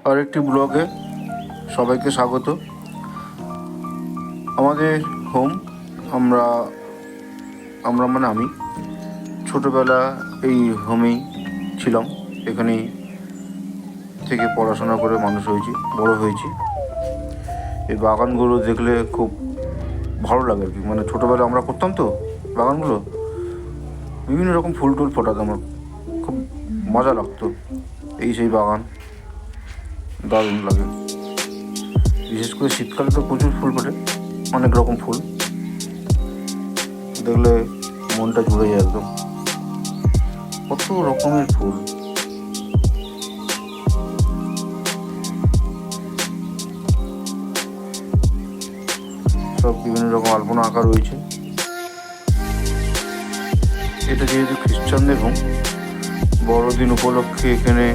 আরেকটি ব্লগে সবাইকে স্বাগত। আমাদের হোম, আমরা আমরা মানে আমি ছোটোবেলা এই হোমেই ছিলাম। এখানেই থেকে পড়াশোনা করে মানুষ হয়েছি, বড় হয়েছি। এই বাগানগুলো দেখলে খুব ভালো লাগে আর কি। মানে ছোটোবেলা আমরা করতাম তো বাগানগুলো, বিভিন্ন রকম ফুল টুল ফোটাতাম, আমার খুব মজা লাগতো। এই সেই বাগান দারুণ লাগে। বিশেষ করে শীতকালে তো প্রচুর ফুল ফোটে, অনেক রকম ফুল দেখলে মনটা জুড়ে যায় একদম। কত রকমের ফুল, সব বিভিন্ন রকম আলপনা আঁকা রয়েছে। এটা যেহেতু খ্রিস্টানদের হোম, বড়দিন উপলক্ষে এখানে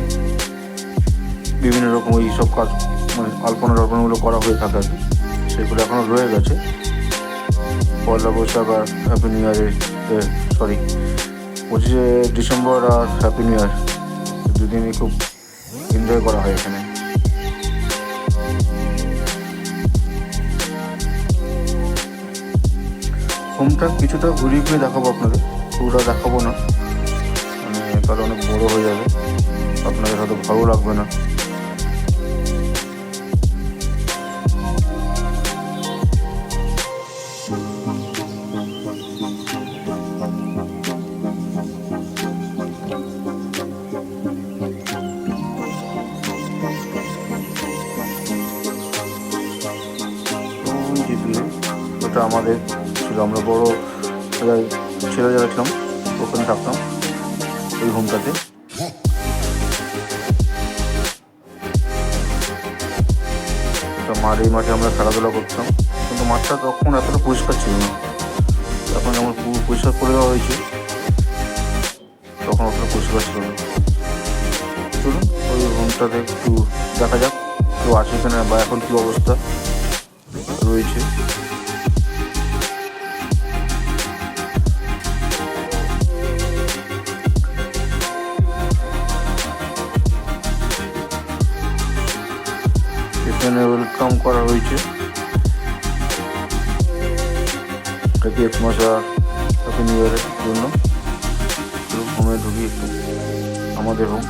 বিভিন্ন রকম এই সব কাজ, মানে আলপনাগুলো করা হয়ে থাকে আর কি। সেগুলো এখনও রয়ে গেছে। পয়লা বৈশাখ আর হ্যাপি নিউ ইয়ারের, 25শে ডিসেম্বর আর হ্যাপি নিউ ইয়ার দুদিনই খুব এনজয় করা হয় এখানে। হোমটা কিছুটা ঘুরিয়ে ঘুরিয়ে দেখাবো আপনাদের, পুরোটা দেখাবো না, মানে কারণ অনেক বড় হয়ে যাবে, আপনাদের হয়তো ভালো লাগবে না। ওটা আমাদের ছিল, আমরা বড় ছেলে যারা ছিলাম ওখানে থাকতাম ওই হোমটাতে। মাঠ, এই মাঠে আমরা খেলাধুলা করতাম, কিন্তু মাঠটা তখন এতটা পরিষ্কার ছিল না। এখন যেমন পরিষ্কার করে দেওয়া হয়েছে, তখন অতটা পরিষ্কার ছিল না। চলুন ওই হোমটাতে একটু দেখা যাক কেউ আছে কিনা বা এখন কী অবস্থা রয়েছে। এখানে ওয়েলকাম করা হয়েছে এক মাস আর হ্যাপি নিউ ইয়ারের জন্য। হোমে ঢুকি একটু, আমাদের হোম,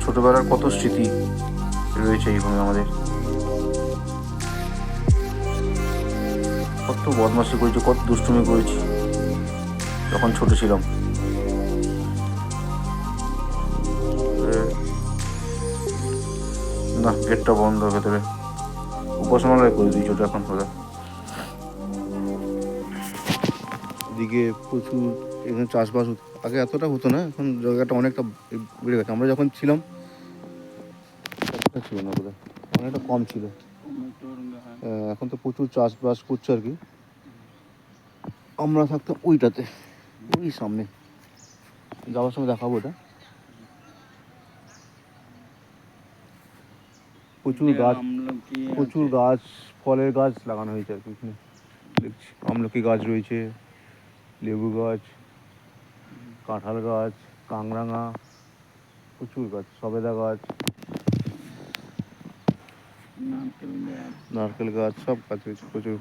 ছোটবেলার কত স্মৃতি রয়েছে এই হোমে আমাদের। কত বদমাশি করেছি, কত দুষ্টুমি করেছি যখন ছোট ছিলাম। না, গেটটা বন্ধ, ভেতরে উপাসনালয় করে দিয়েছি ওটা এখন। ওরা এদিকে প্রচুর এখানে চাষবাস হতো, আগে এতটা হতো না, এখন জায়গাটা অনেকটা বেড়ে গেছে। আমরা যখন ছিলাম ছিল না, বোধহয় অনেকটা কম ছিল। এখন তো প্রচুর চাষবাস করছে আর কি। আমরা থাকতাম ওইটাতে, ওই সামনে, যাওয়ার সময় দেখাবো ওটা। প্রচুর গাছ, ফলের গাছ লাগানো হয়েছে আর কি এখানে। দেখছি আমলকি গাছ রয়েছে, লেবু গাছ, কাঁঠাল গাছ, কাংরাঙা, প্রচুর গাছ, সবেদা গাছ, নারকেল গাছ, সব গাছ রয়েছে প্রচুর।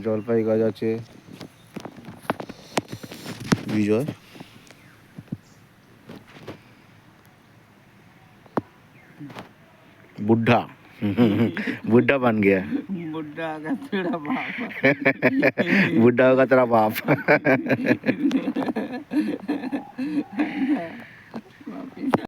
জলপাই গাছ আছে, বিজয় बुढ़ा बुढ़ा बन गया, बुढ़ा होगा तेरा बाप बुढ़ा होगा तेरा बाप